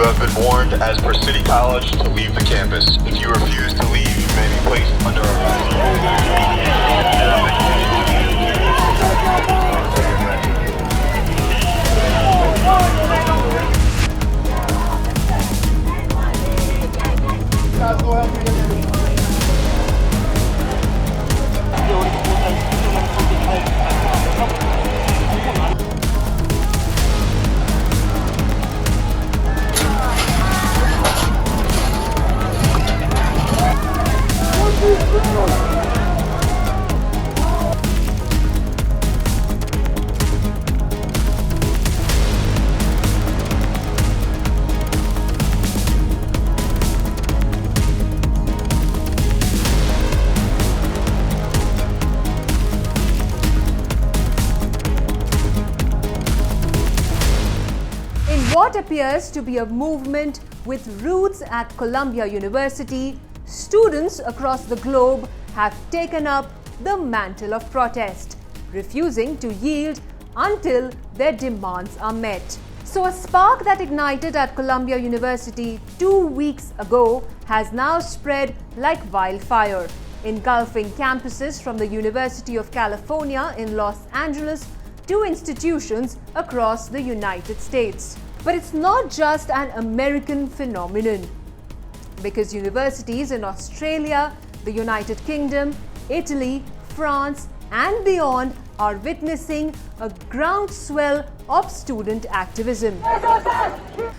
You have been warned, as per City College, to leave the campus. If you refuse to leave, you may be placed under arrest. What appears to be a movement with roots at Columbia University, students across the globe have taken up the mantle of protest, refusing to yield until their demands are met. So a spark that ignited at Columbia University 2 weeks ago has now spread like wildfire, engulfing campuses from the University of California in Los Angeles to institutions across the United States. But it's not just an American phenomenon, because universities in Australia, the United Kingdom, Italy, France, and beyond are witnessing a groundswell of student activism.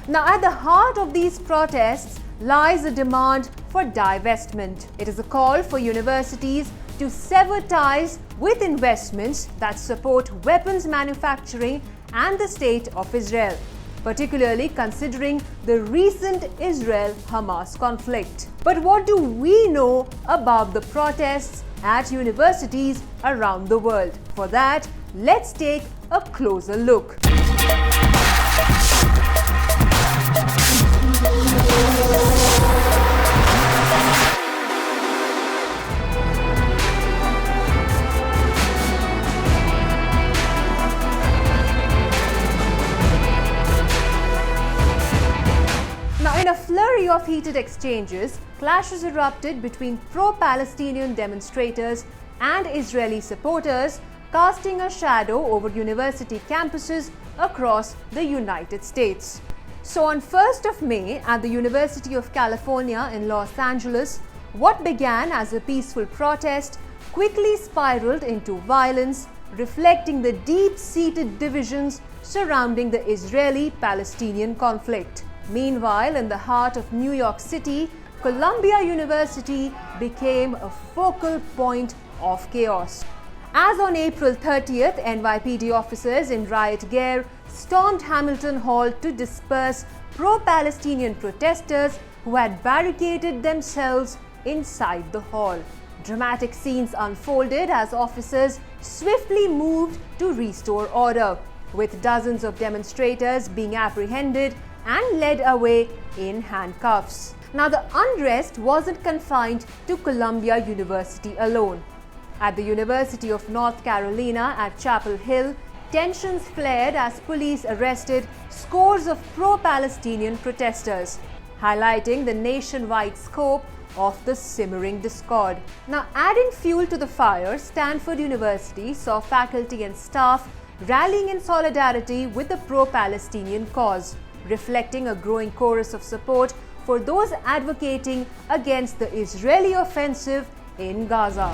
Now, at the heart of these protests lies a demand for divestment. It is a call for universities to sever ties with investments that support weapons manufacturing and the State of Israel, particularly considering the recent Israel-Hamas conflict. But what do we know about the protests at universities around the world? For that, let's take a closer look. In a flurry of heated exchanges, clashes erupted between pro-Palestinian demonstrators and Israeli supporters, casting a shadow over university campuses across the United States. So on 1st of May at the University of California in Los Angeles, what began as a peaceful protest quickly spiraled into violence, reflecting the deep-seated divisions surrounding the Israeli-Palestinian conflict. Meanwhile, in the heart of New York City, Columbia University became a focal point of chaos. As on April 30th, NYPD officers in riot gear stormed Hamilton Hall to disperse pro-Palestinian protesters who had barricaded themselves inside the hall. Dramatic scenes unfolded as officers swiftly moved to restore order, with dozens of demonstrators being apprehended and led away in handcuffs. Now, the unrest wasn't confined to Columbia University alone. At the University of North Carolina at Chapel Hill, tensions flared as police arrested scores of pro-Palestinian protesters, highlighting the nationwide scope of the simmering discord. Now, adding fuel to the fire, Stanford University saw faculty and staff rallying in solidarity with the pro-Palestinian cause, reflecting a growing chorus of support for those advocating against the Israeli offensive in Gaza.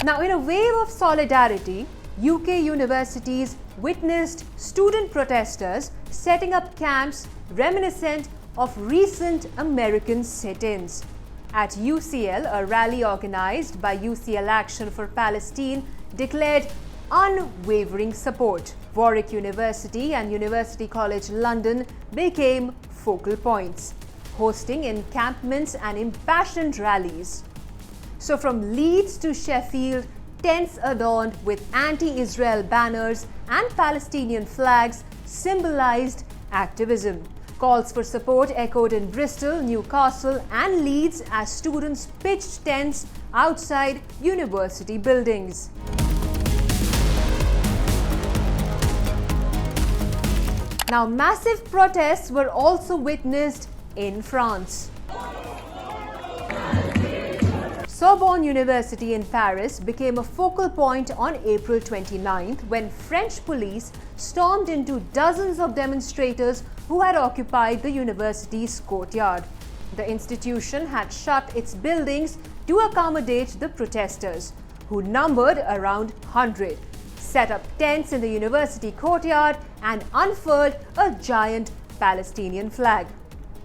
Now, in a wave of solidarity, UK universities witnessed student protesters setting up camps reminiscent of recent American sit-ins. At UCL, a rally organized by UCL Action for Palestine declared unwavering support. Warwick University and University College London became focal points, hosting encampments and impassioned rallies. So from Leeds to Sheffield, tents adorned with anti-Israel banners and Palestinian flags symbolized activism. Calls for support echoed in Bristol, Newcastle and Leeds as students pitched tents outside university buildings. Now, massive protests were also witnessed in France. Sorbonne University in Paris became a focal point on April 29th when French police stormed into dozens of demonstrators who had occupied the university's courtyard. The institution had shut its buildings to accommodate the protesters, who numbered around 100, set up tents in the university courtyard and unfurled a giant Palestinian flag,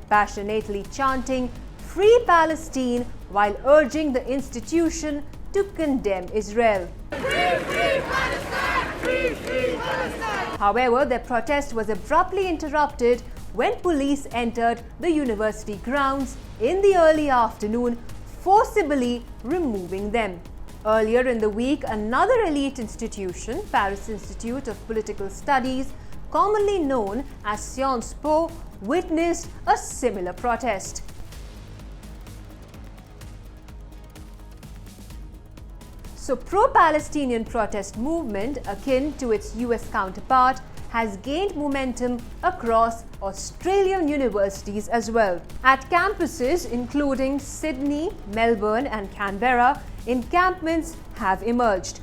passionately chanting "Free Palestine" while urging the institution to condemn Israel. Free, free Palestine! Free, free Palestine! However, their protest was abruptly interrupted when police entered the university grounds in the early afternoon, forcibly removing them. Earlier in the week, another elite institution, Paris Institute of Political Studies, commonly known as Sciences Po, witnessed a similar protest. So, pro-Palestinian protest movement, akin to its US counterpart, has gained momentum across Australian universities as well. At campuses including Sydney, Melbourne and Canberra, encampments have emerged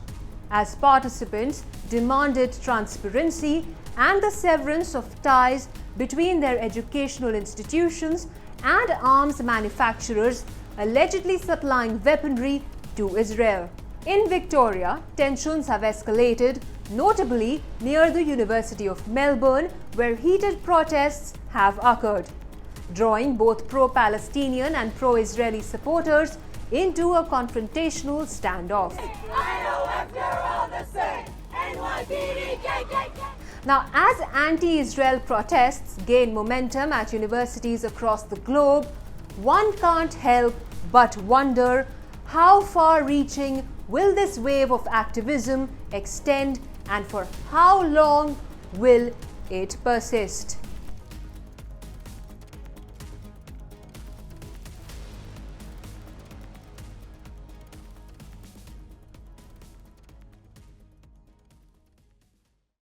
as participants demanded transparency and the severance of ties between their educational institutions and arms manufacturers allegedly supplying weaponry to Israel. In Victoria, tensions have escalated, notably near the University of Melbourne, where heated protests have occurred, drawing both pro-Palestinian and pro-Israeli supporters into a confrontational standoff. Now, as anti-Israel protests gain momentum at universities across the globe, one can't help but wonder how far-reaching will this wave of activism extend and for how long will it persist?